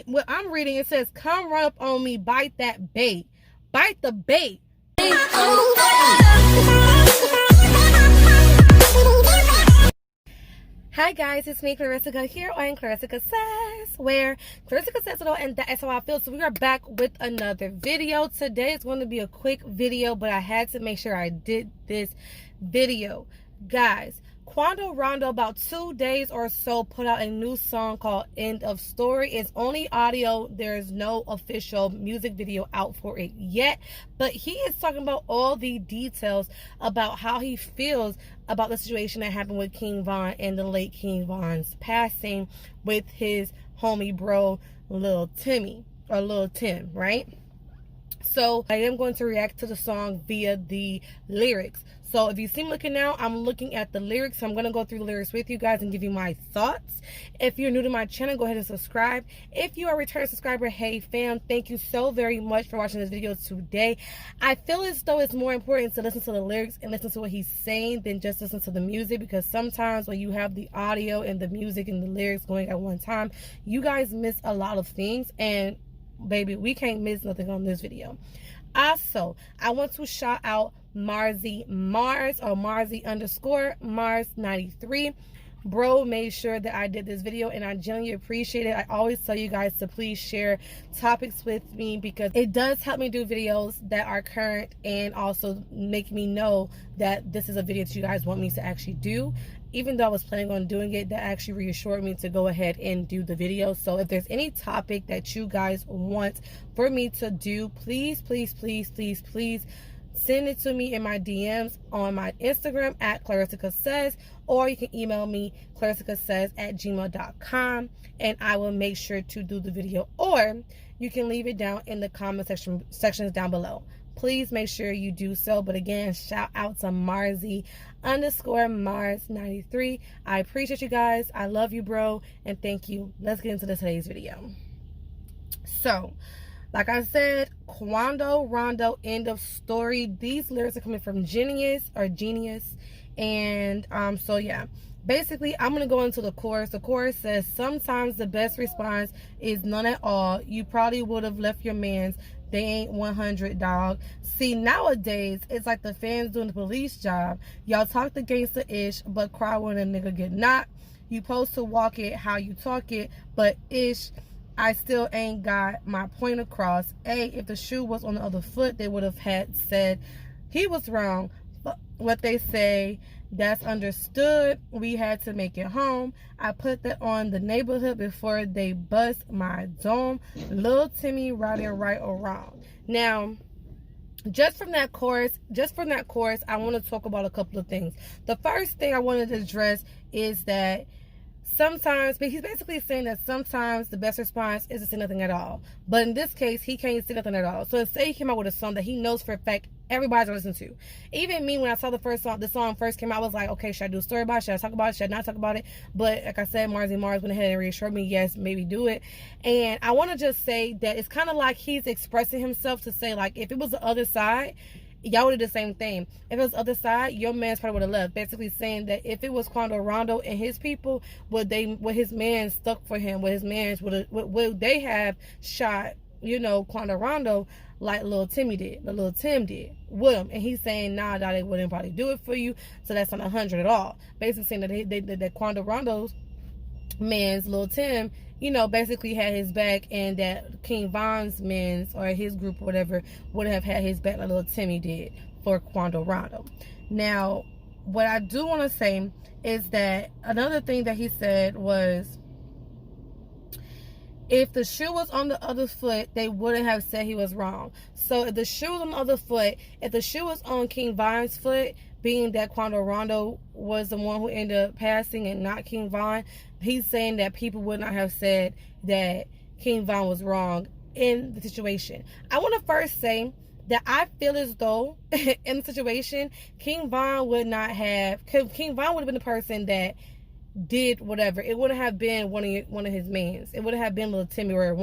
what I'm reading, it says, "Come run up on me, bite that bait. Bite the bait." Hi guys, it's me, Clarissa here on Clarissa Says, where Clarissa Says it all, and that is how I feel. So we are back with another video. Today is going to be a quick video, but I had to make sure I did this video. Guys, Quando Rondo, about 2 days or so, put out a new song called End of Story. It's only audio. There is no official music video out for it yet, but he is talking about all the details about how he feels about the situation that happened with King Von and the late King Von's passing with his homie bro Lul Timmy, or Lul Tim, right? So I am going to react to the song via the lyrics. So if you see me looking now, I'm looking at the lyrics. So I'm going to go through the lyrics with you guys and give you my thoughts. If you're new to my channel, go ahead and subscribe. If you are a return subscriber, hey fam, thank you so very much for watching this video today. I feel as though it's more important to listen to the lyrics and listen to what he's saying than just listen to the music, because sometimes when you have the audio and the music and the lyrics going at one time, you guys miss a lot of things, and baby, we can't miss nothing on this video. Also, I want to shout out Marzi Mars, or Marzi underscore Mars 93. Bro made sure that I did this video, and I genuinely appreciate it. I always tell you guys to please share topics with me, because it does help me do videos that are current and also make me know that this is a video that you guys want me to actually do. Even though I was planning on doing it, that actually reassured me to go ahead and do the video. So if there's any topic that you guys want for me to do, please, please, please, please, please send it to me in my DMs on my Instagram at Clarissa Says, or you can email me clarisssays@gmail.com, and I will make sure to do the video, or you can leave it down in the comment sections down below. Please make sure you do so. But again, shout out to Marzi underscore Mars 93. I appreciate you guys. I love you, bro, and thank you. Let's get into today's video. So, like I said, Quando Rondo, End of Story. These lyrics are coming from Genius. And so yeah, basically I'm gonna go into the chorus. The chorus says, "Sometimes the best response is none at all. You probably would have left your mans. They ain't 100, dog." See, nowadays it's like the fans doing the police job. Y'all talk the gangster-ish, but cry when a nigga get knocked. You supposed to walk it how you talk it, but ish, I still ain't got my point across. If the shoe was on the other foot, they would have had said he was wrong. But what they say, that's understood. We had to make it home. I put that on the neighborhood before they bust my dome. Lul Timmy riding right or wrong. Now, just from that chorus, I want to talk about a couple of things. The first thing I wanted to address is that sometimes, but he's basically saying that sometimes the best response is to say nothing at all. But in this case, he can't say nothing at all. So say he came out with a song that he knows for a fact everybody's gonna listen to. Even me, when I saw the song first came out, I was like, okay, should I do a story about it? Should I talk about it? Should I not talk about it? But like I said, Marzi Mars went ahead and reassured me, yes, maybe do it. And I want to just say that it's kind of like he's expressing himself to say, like, if it was the other side, y'all would have the same thing. If it was the other side, your man's probably would have left. Basically saying that if it was Quando Rondo and his people, would his man stuck for him? Would his man would they have shot, Quando Rondo like Lul Timmy did, Lul Tim did, with him? And he's saying, nah, they wouldn't probably do it for you. So that's not 100 at all. Basically saying that that Quando Rondo's man's, Lul Tim, basically had his back, and that King Von's men's, or his group or whatever, would have had his back like Lul Timmy did for Quando Rondo. Now, what I do want to say is that another thing that he said was, if the shoe was on the other foot, they wouldn't have said he was wrong. So if the shoe was on the other foot, if the shoe was on King Von's foot, being that Quando Rondo was the one who ended up passing and not King Von, he's saying that people would not have said that King Von was wrong in the situation. I want to first say that I feel as though in the situation, King Von would have been the person that did whatever. It wouldn't have been one of his mans. It wouldn't have been Lul Timmy, or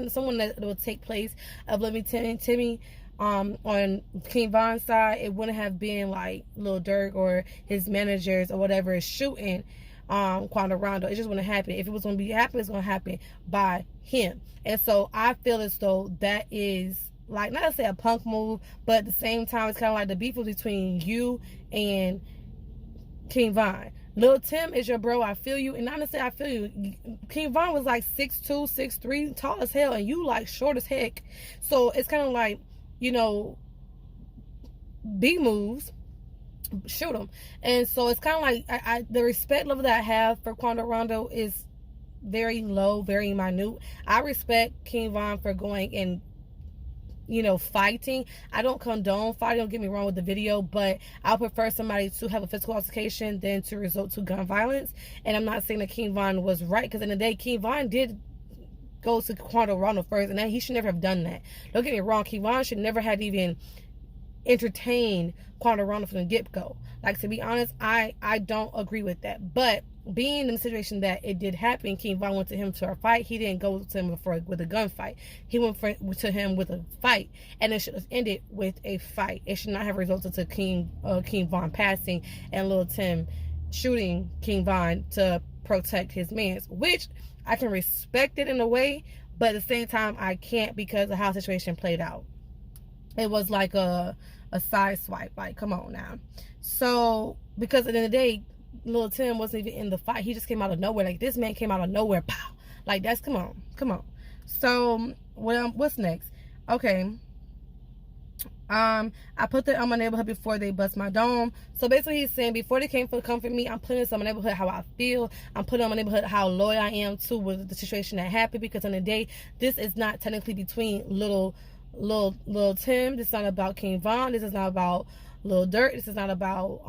someone that would take place of Timmy on King Von's side. It wouldn't have been like Lil Durk or his managers or whatever is shooting Quando Rondo. It just wouldn't happen. If it was going to be happen, it's going to happen by him. And so I feel as though that is, like, not to say a punk move, but at the same time, it's kind of like the beef was between you and King Von. Lul Tim is your bro. I feel you. And honestly, I feel you. King Von was like 6'2", 6'3", tall as hell, and you like short as heck. So it's kind of like, you know, B moves, shoot them. And so it's kind of like the respect level that I have for Quando Rondo is very low, very minute. I respect King Von for going and, you know, fighting. I don't condone fighting, don't get me wrong with the video, but I prefer somebody to have a physical altercation than to resort to gun violence. And I'm not saying that King Von was right, because in the day, King Von did go to Quando Rondo first, and he should never have done that. Don't get me wrong, King Von should never have even entertained Quando Rondo from the get-go. Like, to be honest, I don't agree with that. But being in the situation that it did happen, King Von went to him for a fight. He didn't go to him with a gunfight. He went to him with a fight, and it should have ended with a fight. It should not have resulted to King Von passing and Lul Tim shooting King Von to protect his mans, which I can respect it in a way, but at the same time I can't, because of how the situation played out. It was like a side swipe. Like, come on now. So, because at the end of the day, Lul Tim wasn't even in the fight. He just came out of nowhere. Like, this man came out of nowhere. Pow. Like, that's, come on. So, what's next? Okay. I put that on my neighborhood before they bust my dome. So basically he's saying, before they came for comfort me, I'm putting this on my neighborhood how I feel. I'm putting on my neighborhood how loyal I am to with the situation that happened, because on the day, this is not technically between Lul Tim. This is not about King Von. This is not about Lil Durk. This is not about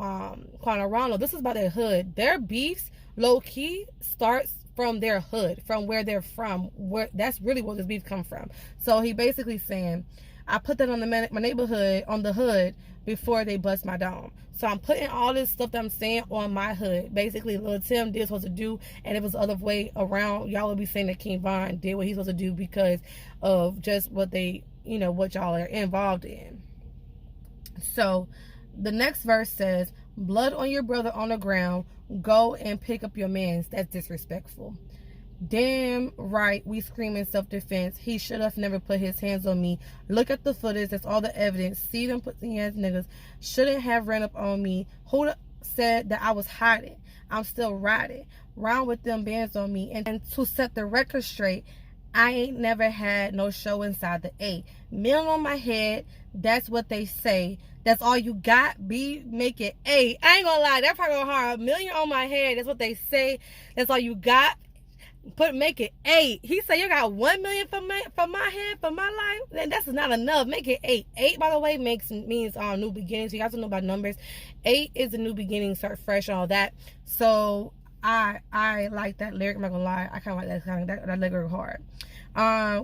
Quando Rondo. This is about their hood. Their beefs, low key, starts from their hood, from where they're from. Where that's really where this beef come from. So he basically saying, I put that on my neighborhood, on the hood, before they bust my dome. So I'm putting all this stuff that I'm saying on my hood. Basically, Lul Tim did what supposed to do, and if it was the other way around, y'all would be saying that King Von did what he's supposed to do because of just what they, you know, what y'all are involved in. So the next verse says, blood on your brother on the ground, go and pick up your mans. That's disrespectful. Damn right, we scream in self-defense. He should have never put his hands on me. Look at the footage, that's all the evidence. See them pussy ass niggas. Shouldn't have ran up on me. Who said that I was hiding? I'm still riding round with them bands on me. And to set the record straight, I ain't never had no show inside the A. Million on my head, that's what they say. That's all you got, B, make it A. I ain't gonna lie, that part go hard. Million on my head, that's what they say. That's all you got. Make it 8. He said you got 1 million for my head, for my life. Then that's not enough. Make it 8. 8, by the way, means new beginnings. You guys don't know about numbers. 8 is a new beginning, start fresh, all that. So I like that lyric. I'm not gonna lie, I kind of like that lyric hard.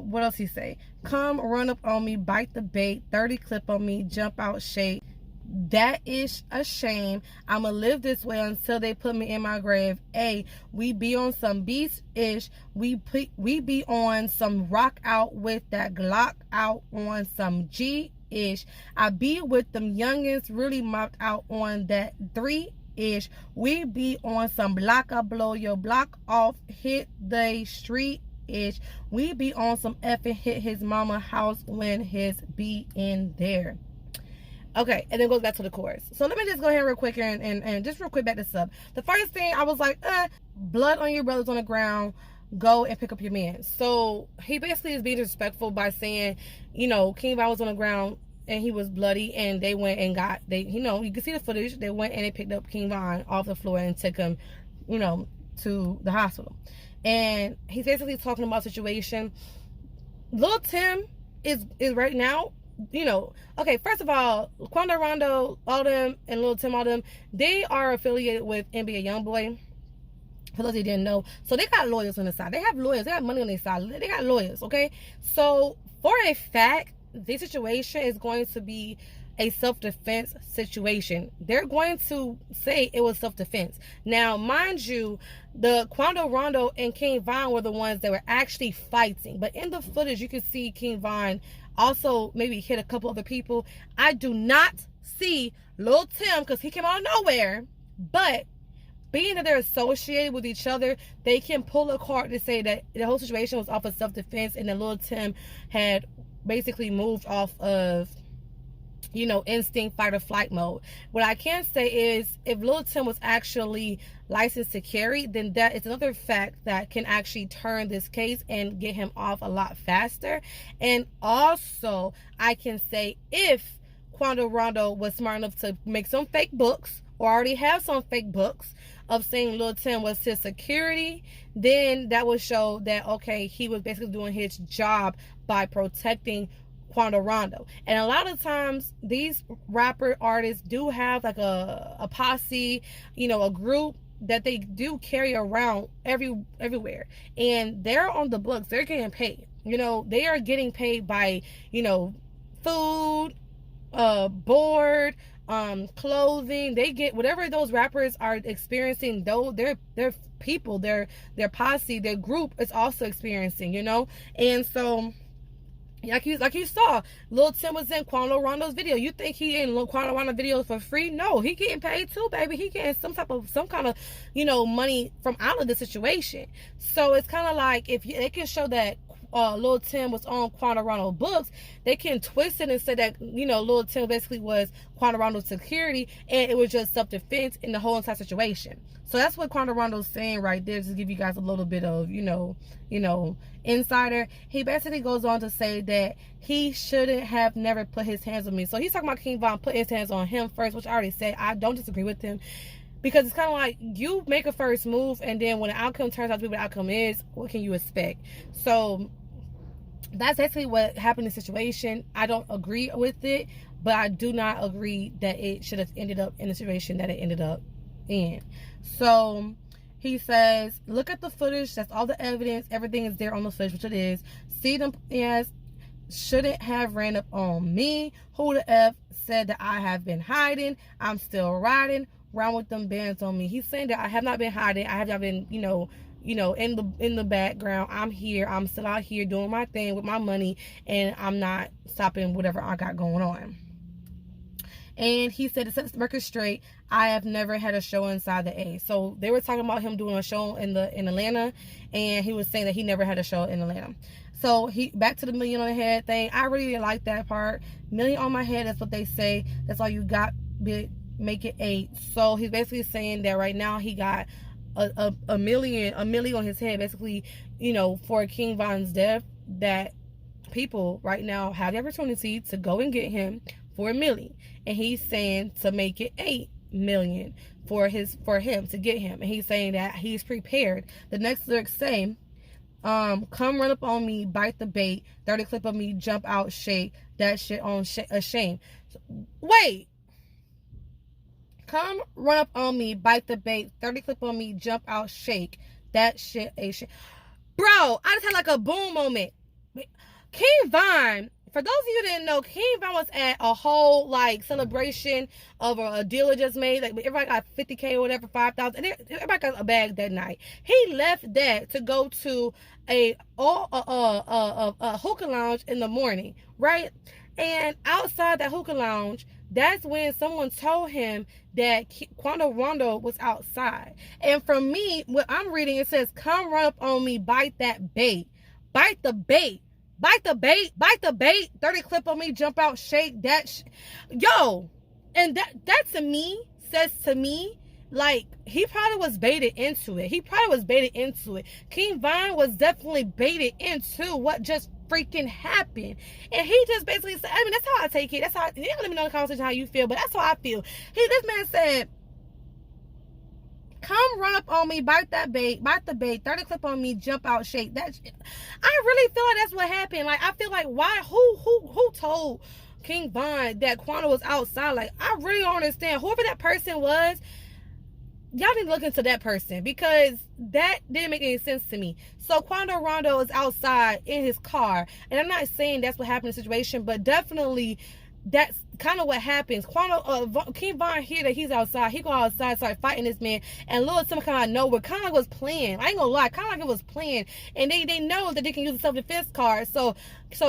What else he say? Come run up on me, bite the bait, 30 clip on me, jump out shade. That is a shame. I'ma live this way until they put me in my grave. A, we be on some beast-ish. We be on some rock out with that Glock out on some G-ish. I be with them youngins really mopped out on that 3-ish. We be on some block, I blow your block off, hit the street-ish. We be on some effing hit his mama house when his be in there. Okay, and then goes back to the chorus. So let me just go ahead real quick and just real quick back this up. The first thing I was like, blood on your brothers on the ground, go and pick up your man. So he basically is being disrespectful by saying, you know, King Von was on the ground and he was bloody, and they went and you know, you can see the footage. They went and they picked up King Von off the floor and took him, you know, to the hospital. And he's basically talking about the situation. Lul Tim is right now, you know, okay, first of all, Quando Rondo, all them, and Lul Tim, all them, they are affiliated with NBA Youngboy. For those who didn't know. So they got lawyers on the side. They have lawyers. They have money on their side. They got lawyers, okay? So for a fact, this situation is going to be a self-defense situation. They're going to say it was self-defense. Now, mind you, the Quando Rondo and King Von were the ones that were actually fighting. But in the footage, you can see King Von also maybe hit a couple other people. I do not see Lul Tim because he came out of nowhere. But being that they're associated with each other, they can pull a card to say that the whole situation was off of self-defense and that Lul Tim had basically moved off of, you know, instinct fight or flight mode. What I can say is if Lul Tim was actually licensed to carry, then that is another fact that can actually turn this case and get him off a lot faster. And also, I can say if Quando Rondo was smart enough to make some fake books or already have some fake books of saying Lul Tim was his security, then that would show that, okay, he was basically doing his job by protecting Quando Rondo. And a lot of times these rapper artists do have like a posse, you know, a group that they do carry around everywhere, and they're on the books, they're getting paid, you know, they are getting paid by, you know, food, board, clothing. They get whatever those rappers are experiencing, though their people, their posse, their group is also experiencing, you know. And so like you saw, Lul Tim was in Quando Rondo's video. You think he in Quando Rondo videos for free? No, he getting paid too, baby. He getting some kind of, you know, money from out of the situation. So it's kind of like if they can show that Lul Tim was on Quando Rondo books, they can twist it and say that, you know, Lul Tim basically was Quando Rondo's security and it was just self-defense in the whole entire situation. So that's what Quando Rondo's saying right there, to give you guys a little bit of, you know, insider. He basically goes on to say that he shouldn't have never put his hands on me. So he's talking about King Von putting his hands on him first, which I already said I don't disagree with him. Because it's kind of like you make a first move, and then when the outcome turns out to be what the outcome is, what can you expect? So that's basically what happened in the situation. I don't agree with it, but I do not agree that it should have ended up in the situation that it ended up in. So he says, look at the footage. That's all the evidence. Everything is there on the footage, which it is. See them as shouldn't have ran up on me. Who the F said that I have been hiding? I'm still riding around with them bands on me. He's saying that I have not been hiding. I have not been, you know, in the background. I'm here. I'm still out here doing my thing with my money, and I'm not stopping whatever I got going on. And he said, to set the record straight, I have never had a show inside the A. So they were talking about him doing a show in Atlanta, and he was saying that he never had a show in Atlanta. So he back to the million on the head thing. I really didn't like that part. Million on my head, that's what they say. That's all you got, make it 8. So he's basically saying that right now he got a million on his head, basically, you know, for King Von's death, that people right now have the opportunity to go and get him for $1 million, and he's saying to make it 8 million for him to get him, and he's saying that he's prepared. The next lyrics say, come run up on me, bite the bait, 30 clip of me, jump out, shake that shit on a shame. Wait, come run up on me, bite the bait, 30 clip on me, jump out, shake that shit a shit. Bro, I just had like a boom moment. King Von, for those of you who didn't know, King Von was at a whole like celebration of a deal that just made. Like everybody got 50K or whatever, 5,000, and everybody got a bag that night. He left that to go to a hookah lounge in the morning, right? And outside that hookah lounge, that's when someone told him that Quando Rondo was outside. And for me, what I'm reading, it says, come run up on me, bite that bait. Bite the bait. Bite the bait. Bite the bait. 30 clip on me, jump out, shake that. Yo. And that to me, says to me, like, he probably was baited into it. King Von was definitely baited into what just freaking happened. And he just basically said, I mean, that's how I take it. That's how, you let me know in the conversation how you feel, but that's how I feel. This man said, come run up on me, bite the bait, 30 clip on me, jump out, shake that. I really feel like that's what happened. Like, I feel like, why, who told King Von that Quando was outside? Like, I really don't understand. Whoever that person was, y'all need to look into that person, because that didn't make any sense to me. So Quando Rondo is outside in his car, and I'm not saying that's what happened in the situation, but definitely that's kind of what happens. King Von hear that he's outside. He go outside, start fighting this man, and Lul Timmy kind of know what kind of was playing. I ain't gonna lie, kind of like it was playing, and they know that they can use a self-defense card, so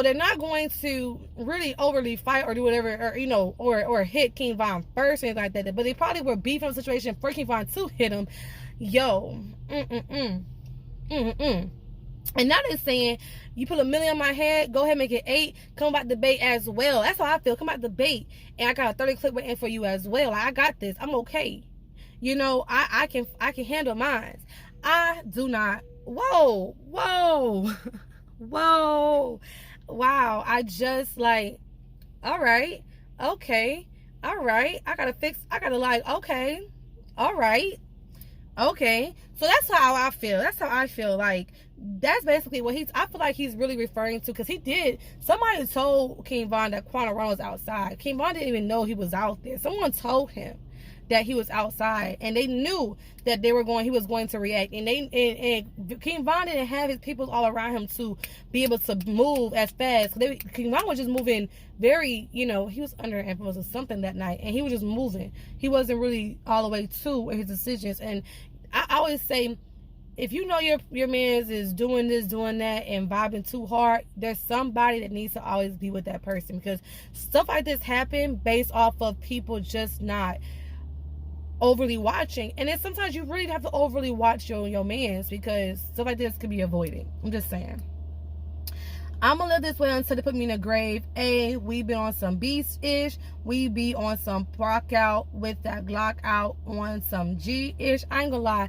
they're not going to really overly fight or do whatever, or or hit King Von first or anything like that. But they probably were beefing the situation for King Von to hit him. Yo, And that is saying, you put $1 million on my head, go ahead and make it 8. Come about the bait as well. That's how I feel. Come about the bait. And I got a 30 clip waiting for you as well. I got this. I'm okay. I can handle mine. I do not. Whoa. Whoa. Wow. I just like, all right. Okay. All right. I gotta like, okay. All right. Okay. So that's how I feel. That's how I feel. Like, that's basically what I feel like he's really referring to, because somebody told King Von that Quando Rondo was outside. King Von didn't even know he was out there. Someone told him that he was outside, and they knew that he was going to react. And King Von didn't have his people all around him to be able to move as fast. King Von was just moving very, he was under influence or something that night, and he was just moving. He wasn't really all the way to his decisions. And I always say, if you know your man is doing this, doing that, and vibing too hard, there's somebody that needs to always be with that person, because stuff like this happen based off of people just not overly watching. And then sometimes you really have to overly watch your mans, because stuff like this could be avoided. I'm just saying. I'm gonna live this way until they put me in a grave. We be on some beast-ish. We be on some rock out with that Glock out on some G-ish. I ain't gonna lie.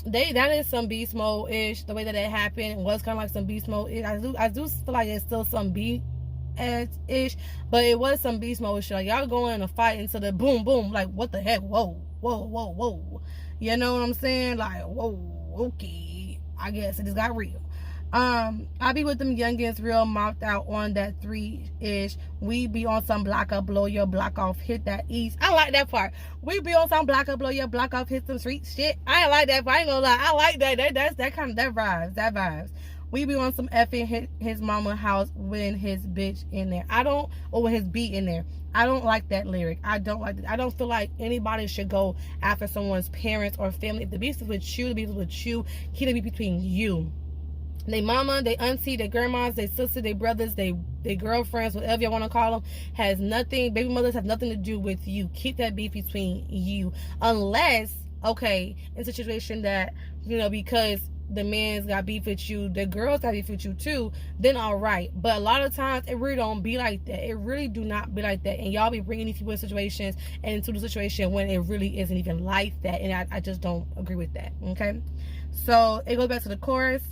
That is some beast mode-ish. The way that it happened was kind of like some beast mode-ish. I do feel like it's still some beast-ish, but it was some beast mode shit. Like, y'all going in a fight into the boom, boom. Like, what the heck? Whoa. You know what I'm saying? Like, whoa, okay. I guess it just got real. I be with them youngins real mouthed out on that 3-ish. We be on some block up, blow your block off, hit that east. I like that part. We be on some block up, blow your block off, hit some street shit. I ain't like that part. I ain't gonna lie. I like that. That vibes. We be on some effing hit his mama house when his bitch in there. When his beat in there. I don't like that lyric. I don't like it. I don't feel like anybody should go after someone's parents or family. If the beef is with you, the beef is with you. Keep the beef between you. They mama, they auntie, they grandmas, they sister, they brothers, they girlfriends, whatever you want to call them, baby mothers have nothing to do with you. Keep that beef between you. Unless, okay, in a situation that, because the man's got beef with you, the girls got beef with you too, then all right. But a lot of times, it really don't be like that. It really do not be like that. And y'all be bringing these people in situations and into the situation when it really isn't even like that. And I just don't agree with that, okay? So, it goes back to the chorus.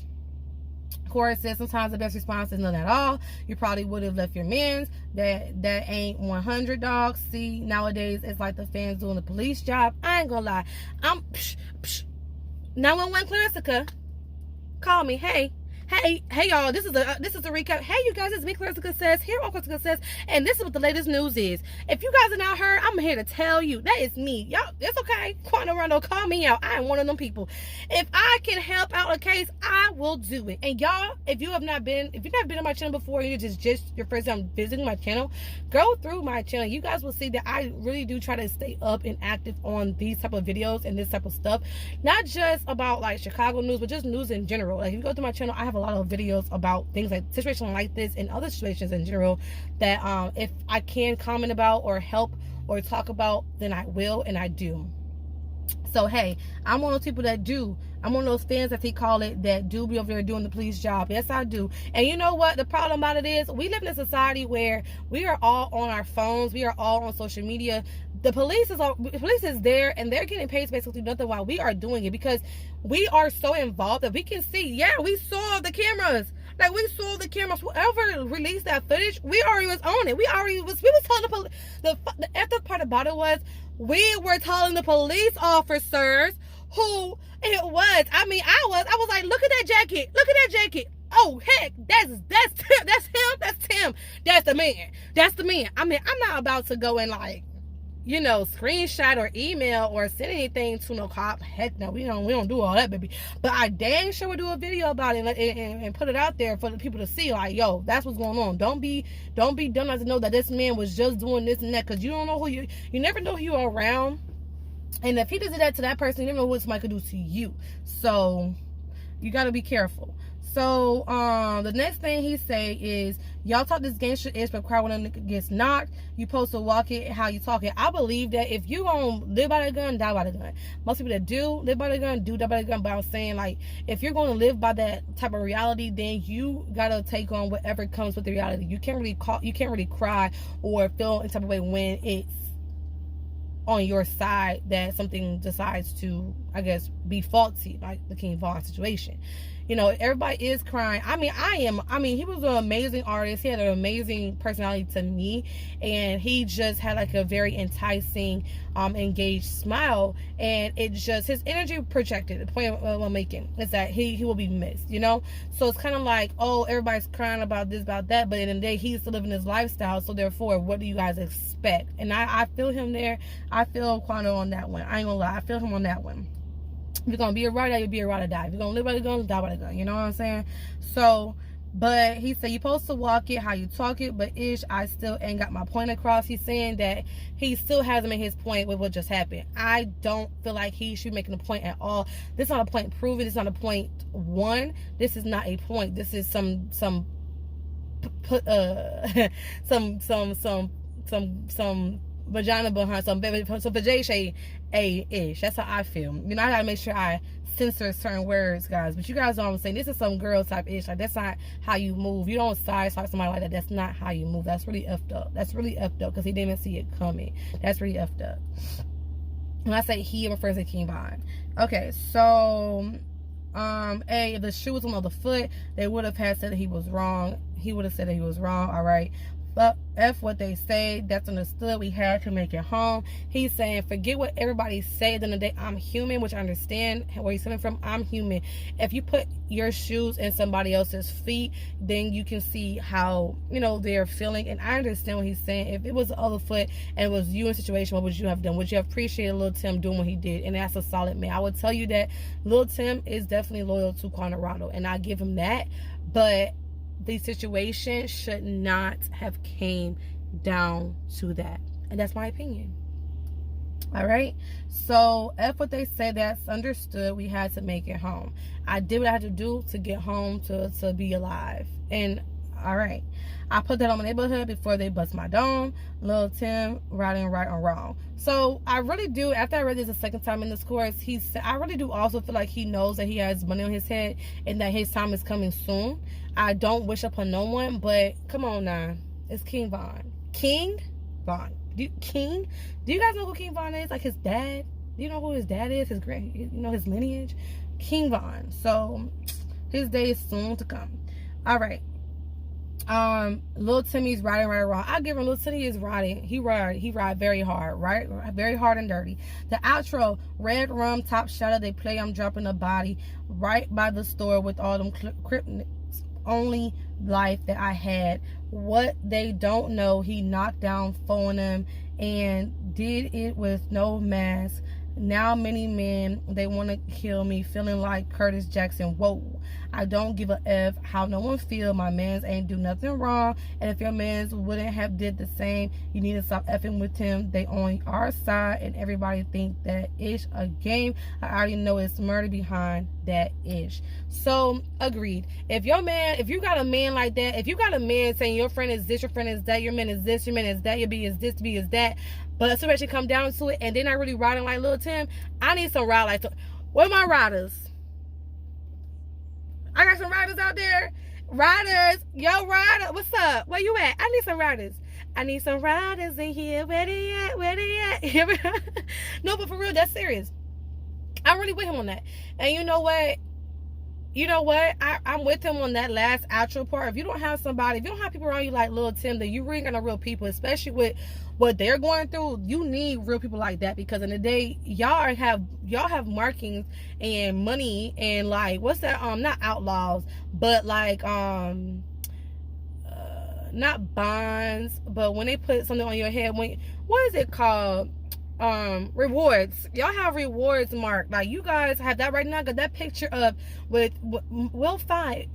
Chorus says, sometimes the best response is none at all. You probably would have left your mans. That ain't 100, dogs. See, nowadays it's like the fans doing the police job. I ain't gonna lie. 911 Classica. Call me. Hey y'all, this is a recap. Hey you guys, it's me, Classica Says, here on Classica Says, and this is what the latest news is. If you guys are not heard, I'm here to tell you, that is me. Y'all, it's okay. Quando Rondo, call me out. I am one of them people. If I can help out a case, I will do it. And y'all, if you've never been on my channel before, you're just your first time visiting my channel, go through my channel. You guys will see that I really do try to stay up and active on these type of videos and this type of stuff. Not just about like Chicago news, but just news in general. Like, if you go through my channel, I have a lot of videos about things like situations like this and other situations in general that if I can comment about or help or talk about, then I will, and I do. So hey, I'm one of those people that do. I'm one of those fans, as they call it, that do be over there doing the police job. Yes, I do. And you know what? The problem about it is, we live in a society where we are all on our phones. We are all on social media. The police is there, and they're getting paid to basically nothing while we are doing it, because we are so involved that we can see. Yeah, we saw the cameras. Like, we saw the cameras. Whoever released that footage, we already was on it. We was telling the police. The after part about it was, we were telling the police officers who it was. I mean, I was like, look at that jacket. Look at that jacket. Oh heck, that's Tim. That's him. That's Tim. That's the man. That's the man. I mean, I'm not about to go and like screenshot or email or send anything to no cop. Heck no, we don't do all that, baby. But I dang sure would do a video about it and put it out there for the people to see. Like, yo, that's what's going on. Don't be dumb not to know that this man was just doing this and that, because you don't know you never know who you're around. And if he does that to that person, you never know what somebody could do to you. So you got to be careful. So the next thing he say is, y'all talk this gangster ish, but cry when a nigga gets knocked. You supposed to walk it how you talk it. I believe that if you gonna live by the gun, die by the gun. Most people that do live by the gun do die by the gun. But I'm saying, like, if you're going to live by that type of reality, then you gotta take on whatever comes with the reality. You can't really cry or feel any type of way when it's on your side that something decides to, I guess, be faulty, like the King Von situation. Everybody is crying. I mean, he was an amazing artist. He had an amazing personality to me, and he just had like a very enticing, engaged smile, and it just, his energy projected. The point I'm making is that he will be missed, So it's kind of like, oh, everybody's crying about this, about that, but in the day he's still living his lifestyle. So therefore, what do you guys expect? And I feel him there. I feel Quando on that one. I ain't gonna lie. I feel him on that one. If you're gonna be a rider, you'll be a rider, die. If you're gonna live by the gun, die by the gun. You know what I'm saying? So, but he said, you're supposed to walk it how you talk it, but I still ain't got my point across. He's saying that he still hasn't made his point with what just happened. I don't feel like he should be making a point at all. This is not a point proven. This is not a point one. This is not a point. This is some vagina behind some vajayjay ish. That's how I feel. I gotta make sure I censor certain words, guys. But you guys know what I'm saying. This is some girl type ish. Like, that's not how you move. You don't sideswipe somebody like that. That's not how you move. That's really effed up. That's really effed up because he didn't even see it coming. That's really effed up. When I say he, I'm referring to King Von. Okay, so if the shoe was on the other foot, they would have had said that he was wrong. He would have said that he was wrong. All right. But F what they say, that's understood. We had to make it home. He's saying, forget what everybody say. At the end of the day, I'm human, which I understand where he's coming from. I'm human. If you put your shoes in somebody else's feet, then you can see how, they're feeling. And I understand what he's saying. If it was the other foot and it was you in a situation, what would you have done? Would you have appreciated Lul Tim doing what he did? And that's a solid man. I would tell you that Lul Tim is definitely loyal to Quando Rondo, and I give him that. But the situation should not have came down to that, and that's my opinion. All right, so F what they say, that's understood. We had to make it home. I did what I had to do to get home, to be alive. And all right, I put that on my neighborhood before they bust my dome. Lul Tim riding right or wrong. So I really do, after I read this the second time in this course, I really do also feel like he knows that he has money on his head and that his time is coming soon. I don't wish upon no one, but come on now, it's King Von. King Von. King? Do you guys know who King Von is? Like his dad? Do you know who his dad is? His his lineage? King Von. So his day is soon to come. All right. Lul Timmy's riding right or wrong. I give him, Lul Timmy is riding. He ride very hard, right? Very hard and dirty. The outro, red rum, top shadow, they play, I'm dropping a body right by the store with all them only life that I had. What they don't know, he knocked down 4 of them and did it with no mask. Now many men, they want to kill me, feeling like Curtis Jackson. Whoa, I don't give a F how no one feel. My mans ain't do nothing wrong, and if your mans wouldn't have did the same, you need to stop effing with him. They on our side, and everybody think that ish a game. I already know it's murder behind that ish. So agreed. If you got a man like that, if you got a man saying your friend is this, your friend is that, your man is this, your man is that, your B is this, B is that, but especially come down to it, and they're not really riding like Lul Tim, I need some ride like. Where my riders? I got some riders out there. Riders, yo, rider, what's up? Where you at? I need some riders. I need some riders in here. Where they at? Where they at? No, but for real, that's serious. I'm really with him on that. And you know what? I'm with him on that last outro part. If you don't have people around you like Lul Tim, then you really got no real people, especially with what they're going through. You need real people like that, because in the day, y'all have markings and money and like, what's that? Not outlaws, but like not bonds, but when they put something on your head, what is it called? Rewards. Y'all have rewards marked. Like, you guys have that right now. Got that picture up with will find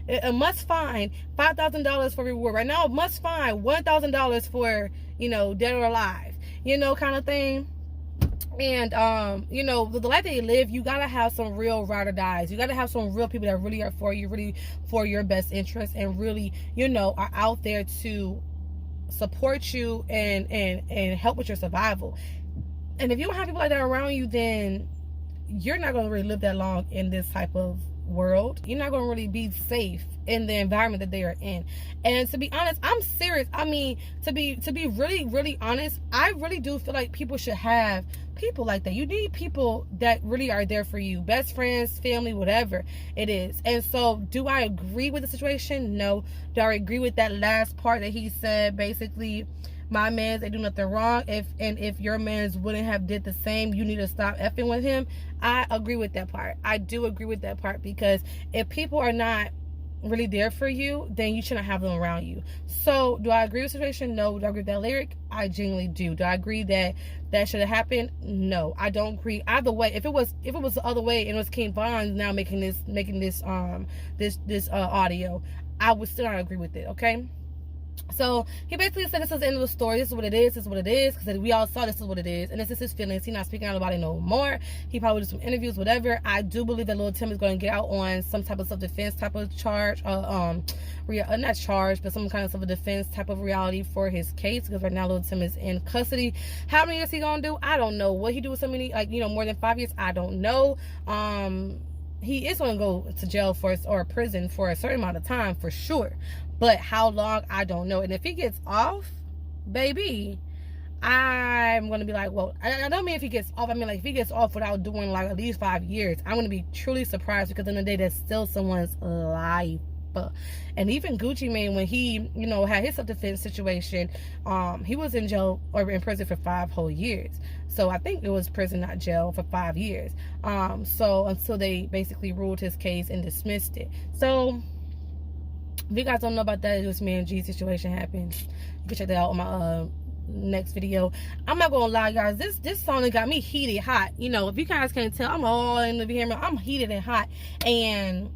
a must find $5,000 for reward. Right now, must find $1,000 for, dead or alive, kind of thing. And the life that you live, you gotta have some real ride or dies. You gotta have some real people that really are for you, really for your best interest, and really, are out there to support you and help with your survival. And if you don't have people like that around you, then you're not going to really live that long in this type of world. You're not going to really be safe in the environment that they are in. And to be honest, I'm serious. I mean, to be really, really honest, I really do feel like people should have people like that. You need people that really are there for you. Best friends, family, whatever it is. And so, do I agree with the situation? No. Do I agree with that last part that he said, basically, my mans, they do nothing wrong. If your mans wouldn't have did the same, you need to stop effing with him. I agree with that part. I do agree with that part, because if people are not really there for you, then you shouldn't have them around you. So, do I agree with the situation? No. Do I agree with that lyric? I genuinely do. Do I agree that should have happened? No, I don't agree either way. If it was the other way and it was King Von now making this audio, I would still not agree with it. Okay. So he basically said, this is the end of the story. This is what it is. This is what it is. Because we all saw this is what it is. And this is his feelings. He's not speaking out about it no more. He probably do some interviews, whatever. I do believe that Lul Timmy is going to get out on some type of self-defense type of charge. Not charge, but some kind of self-defense type of reality for his case. Because right now Lul Timmy is in custody. How many years he going to do? I don't know. What he do with so many, more than 5 years? I don't know. He is going to go to jail or prison for a certain amount of time for sure. But how long, I don't know. And if he gets off, baby, I'm going to be like, well, I don't mean if he gets off. I mean, like, if he gets off without doing, like, at least 5 years, I'm going to be truly surprised, because in the day, that's still someone's life. And even Gucci Mane, when he, had his self-defense situation, he was in jail or in prison for 5 whole years. So I think it was prison, not jail, for 5 years. So until they basically ruled his case and dismissed it. So if you guys don't know about that, this me and G situation happened, you can check that out on my next video. I'm not gonna lie, guys, this song got me heated hot. If you guys can't tell, I'm all in the camera. I'm heated and hot. And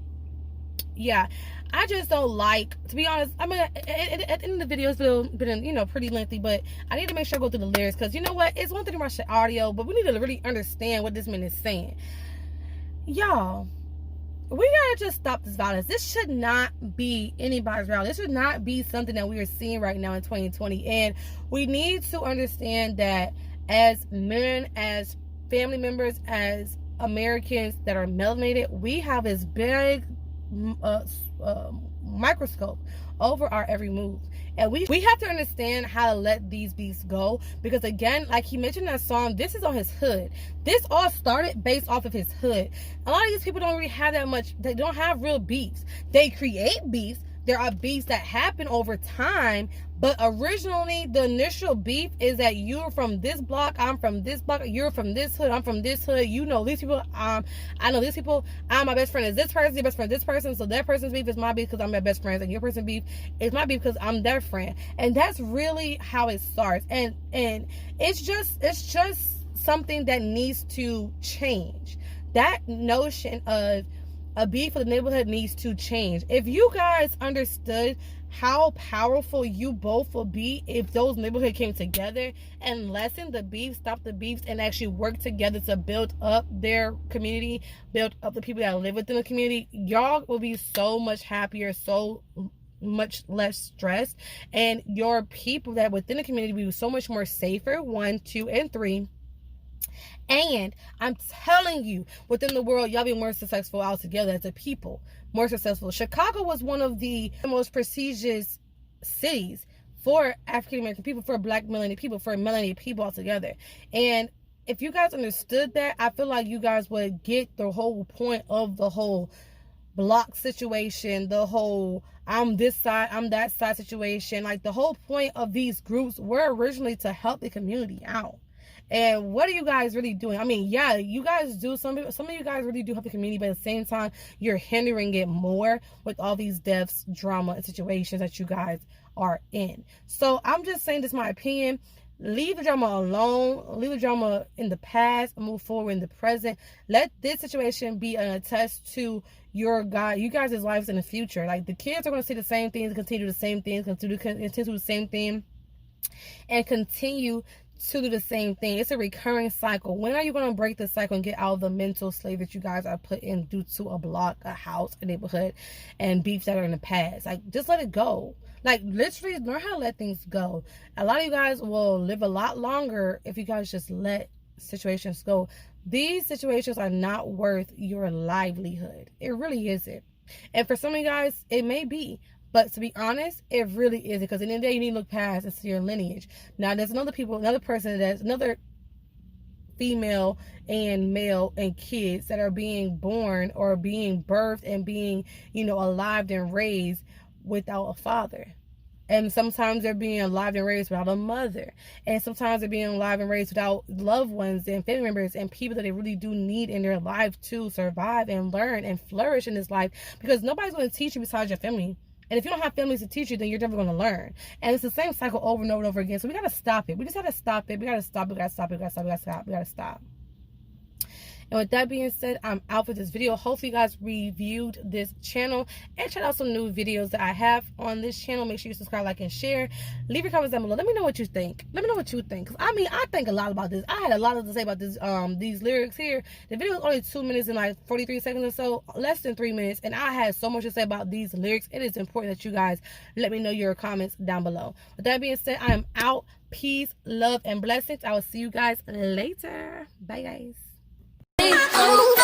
yeah, I just don't like, to be honest, I mean, at the end of the video, it's been, pretty lengthy, but I need to make sure I go through the lyrics, because you know what? It's one thing to watch the audio, but we need to really understand what this man is saying. Y'all, we gotta just stop this violence. This should not be anybody's reality. This should not be something that we are seeing right now in 2020. And we need to understand that as men, as family members, as Americans that are melanated, we have this big microscope over our every move, and we have to understand how to let these beasts go, because again, like he mentioned in that song, this is on his hood. This all started based off of his hood. A lot of these people don't really have that much, they don't have real beefs. They create beefs. There are beefs that happen over time, but originally the initial beef is that you're from this block, I'm from this block, you're from this hood, I'm from this hood, you know these people, I know these people, my best friend is this person, your best friend is this person, so that person's beef is my beef because I'm their best friend, and your person's beef is my beef because I'm their friend. And that's really how it starts. And it's just something that needs to change. That notion of a beef for the neighborhood needs to change. If you guys understood how powerful you both will be if those neighborhoods came together and lessen the beef, stop the beefs, and actually work together to build up their community, build up the people that live within the community, y'all will be so much happier, so much less stressed, and your people that within the community will be so much more safer, 1, 2, and 3. And I'm telling you, within the world, y'all be more successful all together as a people. More successful. Chicago was one of the most prestigious cities for African American people, for Black melanated people, for melanated people all together. And if you guys understood that, I feel like you guys would get the whole point of the whole block situation, the whole I'm this side, I'm that side situation. Like, the whole point of these groups were originally to help the community out. And what are you guys really doing? I mean, yeah, you guys do, some of you guys really do help the community, but at the same time, you're hindering it more with all these deaths, drama, and situations that you guys are in. So I'm just saying, this is my opinion. Leave the drama alone. Leave the drama in the past and move forward in the present. Let this situation be an attest to you guys' lives in the future. Like, the kids are going to see the same things, continue the same things, continue the same thing, and continue to do the same thing. It's a recurring cycle. When are you going to break the cycle and get out of the mental slave that you guys are put in due to a block, a house, a neighborhood, and beefs that are in the past? Like, just let it go. Like, literally learn how to let things go. A lot of you guys will live a lot longer if you guys just let situations go. These situations are not worth your livelihood. It really isn't. And for some of you guys, it may be. But to be honest, it really isn't. Because at the end of the day, you need to look past and see your lineage. Now, there's another female and male and kids that are being born or being birthed and being, alive and raised without a father. And sometimes they're being alive and raised without a mother. And sometimes they're being alive and raised without loved ones and family members and people that they really do need in their life to survive and learn and flourish in this life. Because nobody's going to teach you besides your family. And if you don't have families to teach you, then you're never going to learn. And it's the same cycle over and over and over again. So we got to stop it. We just got to stop it. We got to stop it. We got to stop it. We got to stop it. We got to stop. We got to stop. And with that being said, I'm out for this video. Hopefully you guys reviewed this channel and check out some new videos that I have on this channel. Make sure you subscribe, like, and share. Leave your comments down below. Let me know what you think. Let me know what you think. Cause I think a lot about this. I had a lot to say about this, these lyrics here. The video is only 2 minutes and like 43 seconds or so, less than 3 minutes. And I had so much to say about these lyrics. It is important that you guys let me know your comments down below. With that being said, I am out. Peace, love, and blessings. I will see you guys later. Bye, guys. Oh,